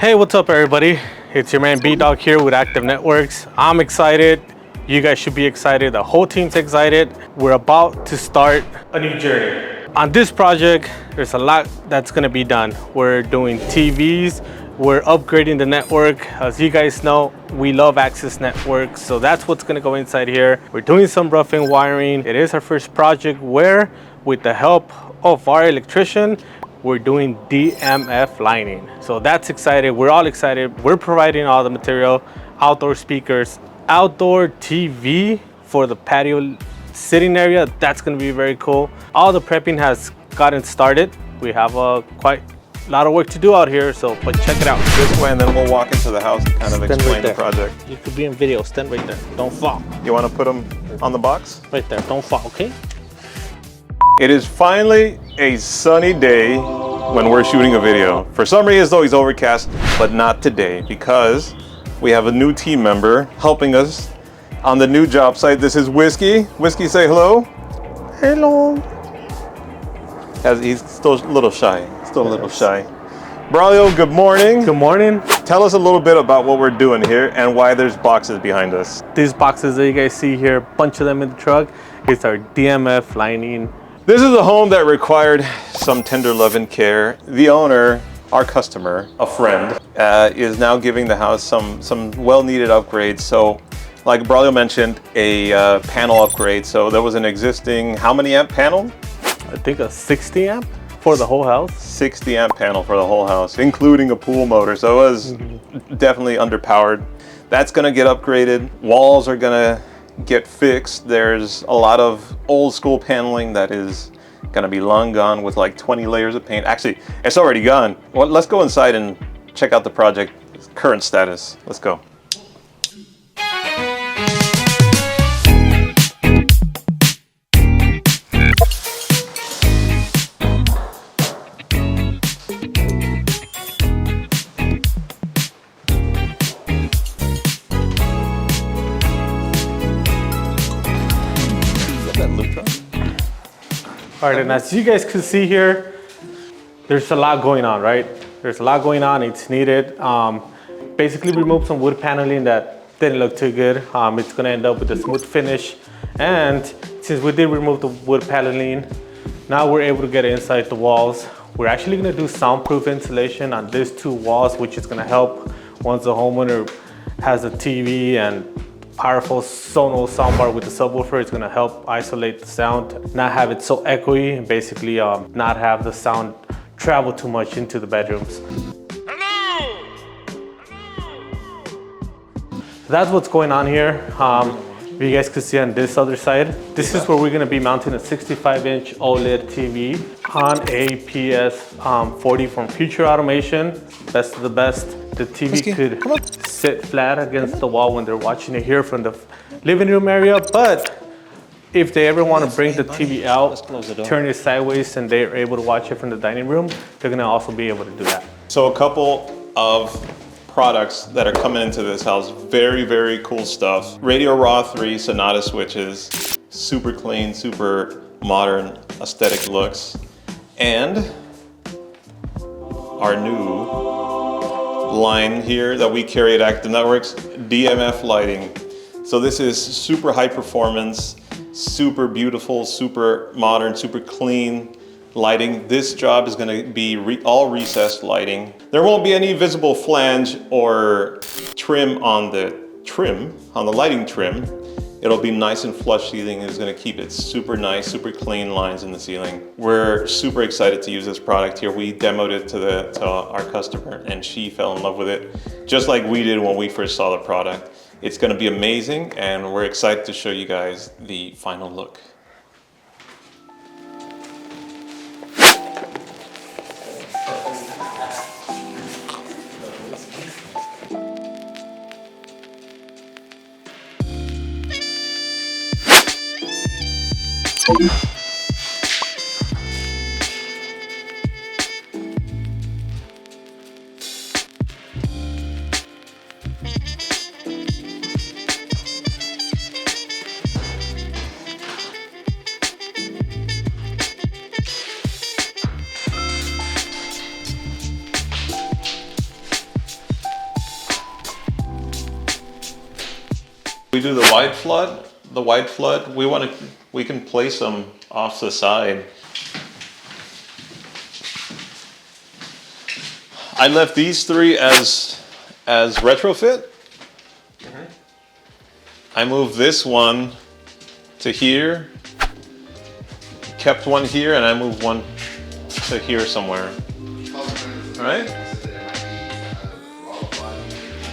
Hey, what's up everybody? It's your man B-Dog here with Active Networks. I'm excited. You guys should be excited. The whole team's excited. We're about to start a new journey. On this project, there's a lot that's gonna be done. We're doing TVs, we're upgrading the network. As you guys know, we love access networks, so that's what's gonna go inside here. We're doing some roughing wiring. It is our first project where, with the help of our electrician, we're doing DMF lining. So that's exciting. We're all excited. We're providing all the material, outdoor speakers, outdoor TV for the patio sitting area. That's gonna be very cool. All the prepping has gotten started. We have quite a lot of work to do out here, but check it out. This way, and then we'll walk into the house and kind of explain the project. You could be in video, stand right there. Don't fall. You want to put them on the box? Right there, don't fall, okay? It is finally a sunny day when we're shooting a video. For some reason, it's always overcast, but not today because we have a new team member helping us on the new job site. This is Whiskey. Whiskey, say hello. Hello. He's still a little shy. Still a little shy. Braulio, good morning. Good morning. Tell us a little bit about what we're doing here and why there's boxes behind us. These boxes that you guys see here, a bunch of them in the truck, it's our DMF lining. This is a home that required some tender love and care. The owner, our customer, a friend, is now giving the house some well-needed upgrades. So, like Braulio mentioned, a panel upgrade. So there was an existing, how many amp panel? I think a 60 amp for the whole house. 60 amp panel for the whole house, including a pool motor. So it was definitely underpowered. That's gonna get upgraded. Walls are gonna get fixed. There's a lot of old school paneling that is gonna be long gone with like 20 layers of paint. Actually, it's already gone. Well, let's go inside and check out the project current status. Let's go. All right, and as you guys can see here, there's a lot going on, right? There's a lot going on, it's needed. Basically remove some wood paneling that didn't look too good. It's gonna end up with a smooth finish. And since we did remove the wood paneling, now we're able to get inside the walls. We're actually gonna do soundproof insulation on these two walls, which is gonna help once the homeowner has a TV and powerful Sonos soundbar with the subwoofer. It's gonna help isolate the sound, not have it so echoey, and basically not have the sound travel too much into the bedrooms. Hello! That's what's going on here. You guys can see on this other side, this is where we're gonna be mounting a 65-inch OLED TV on a PS40 from Future Automation. Best of the best. The TV could sit flat against the wall when they're watching it here from the living room area, but if they ever want to bring the TV out, turn it sideways, and they're able to watch it from the dining room, they're gonna also be able to do that. So a couple of products that are coming into this house, very, very cool stuff. Radio Raw 3 Sonata switches, super clean, super modern aesthetic looks, and our new line here that we carry at Active Networks, DMF lighting. So this is super high performance, super beautiful, super modern, super clean lighting. This job is gonna be all recessed lighting. There won't be any visible flange or trim on the lighting trim. It'll be nice and flush ceiling. It's gonna keep it super nice, super clean lines in the ceiling. We're super excited to use this product here. We demoed it to our customer and she fell in love with it, just like we did when we first saw the product. It's gonna be amazing and we're excited to show you guys the final look. do the wide flood, we can place them off the side. I left these three as retrofit. I moved this one to here, kept one here, and I moved one to here somewhere. All right?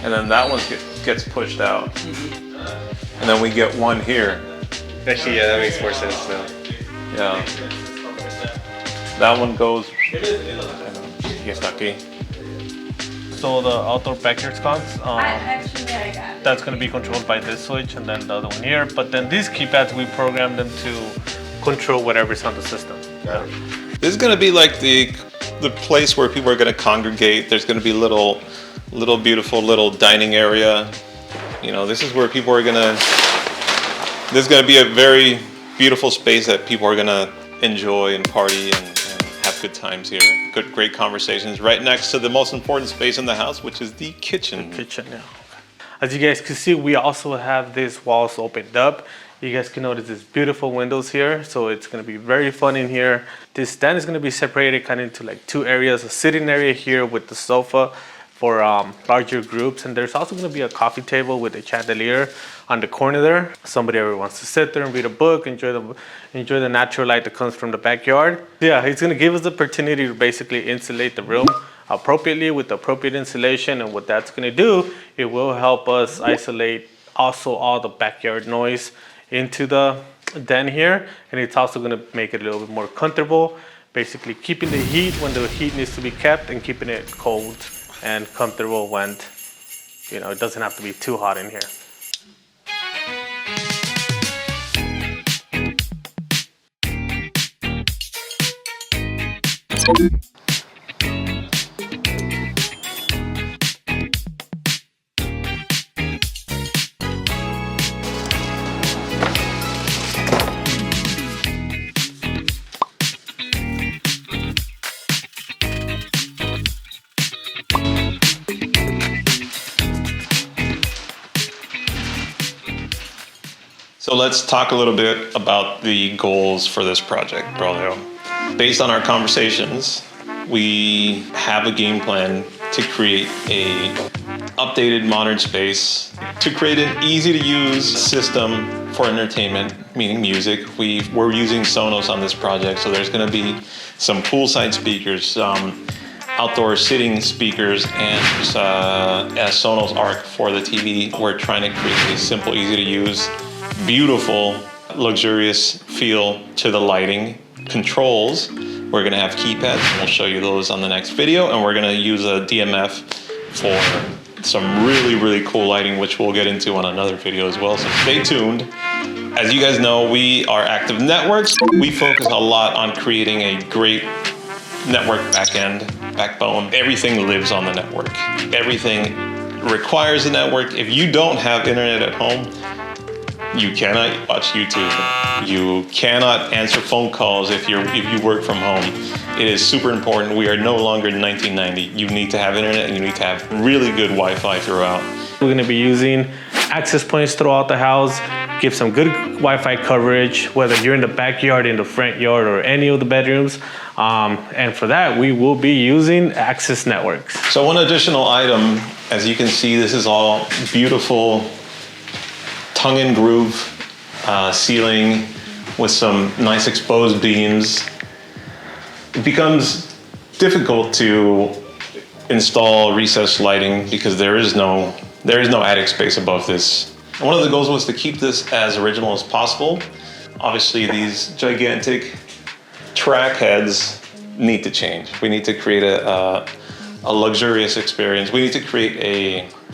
And then that one gets pushed out. And then we get one here. Actually, yeah, that makes more sense now. Yeah. That one goes. Yes, okay. So the outdoor backyard sconce, Actually, I got it. that's going to be controlled by this switch and then the other one here. But then these keypads, we program them to control whatever's on the system. Yeah. This is going to be like the place where people are going to congregate. There's going to be little beautiful little dining area. You know, this is where people are going to. This is going to be a very beautiful space that people are going to enjoy and party and have good times here. Great conversations right next to the most important space in the house, which is the kitchen. Yeah. As you guys can see, we also have these walls opened up. You guys can notice these beautiful windows here. So it's going to be very fun in here. This stand is going to be separated kind of into like two areas, a sitting area here with the sofa for larger groups, and there's also going to be a coffee table with a chandelier on the corner there. Somebody ever wants to sit there and read a book, enjoy the natural light that comes from the backyard. Yeah, it's going to give us the opportunity to basically insulate the room appropriately with the appropriate insulation, and what that's going to do, it will help us isolate also all the backyard noise into the den here, and it's also going to make it a little bit more comfortable, basically keeping the heat when the heat needs to be kept and keeping it cold and comfortable when, you know, it doesn't have to be too hot in here. So let's talk a little bit about the goals for this project, Braulio. Based on our conversations, we have a game plan to create a updated modern space, to create an easy to use system for entertainment, meaning music. We're using Sonos on this project, so there's going to be some poolside speakers, some outdoor sitting speakers, and a Sonos Arc for the TV. We're trying to create a simple, easy to use, beautiful, luxurious feel to the lighting. Controls, we're gonna have keypads, and we'll show you those on the next video, and we're gonna use a DMF for some really, really cool lighting, which we'll get into on another video as well, so stay tuned. As you guys know, we are Active Networks. We focus a lot on creating a great network backbone. Everything lives on the network. Everything requires a network. If you don't have internet at home, you cannot watch YouTube. You cannot answer phone calls if you work from home. It is super important. We are no longer in 1990. You need to have internet, and you need to have really good Wi-Fi throughout. We're going to be using access points throughout the house, give some good Wi-Fi coverage, whether you're in the backyard, in the front yard, or any of the bedrooms. And for that, we will be using access networks. So one additional item, as you can see, this is all beautiful tongue and groove ceiling with some nice exposed beams. It becomes difficult to install recessed lighting because there is no attic space above this. One of the goals was to keep this as original as possible. Obviously, these gigantic track heads need to change. We need to create a luxurious experience. We need to create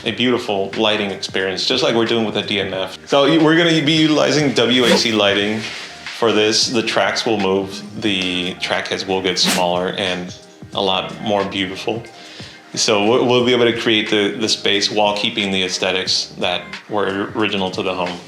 a beautiful lighting experience, just like we're doing with the DMF. So we're gonna be utilizing WAC lighting for this. The tracks will move, the track heads will get smaller and a lot more beautiful. So we'll be able to create the space while keeping the aesthetics that were original to the home.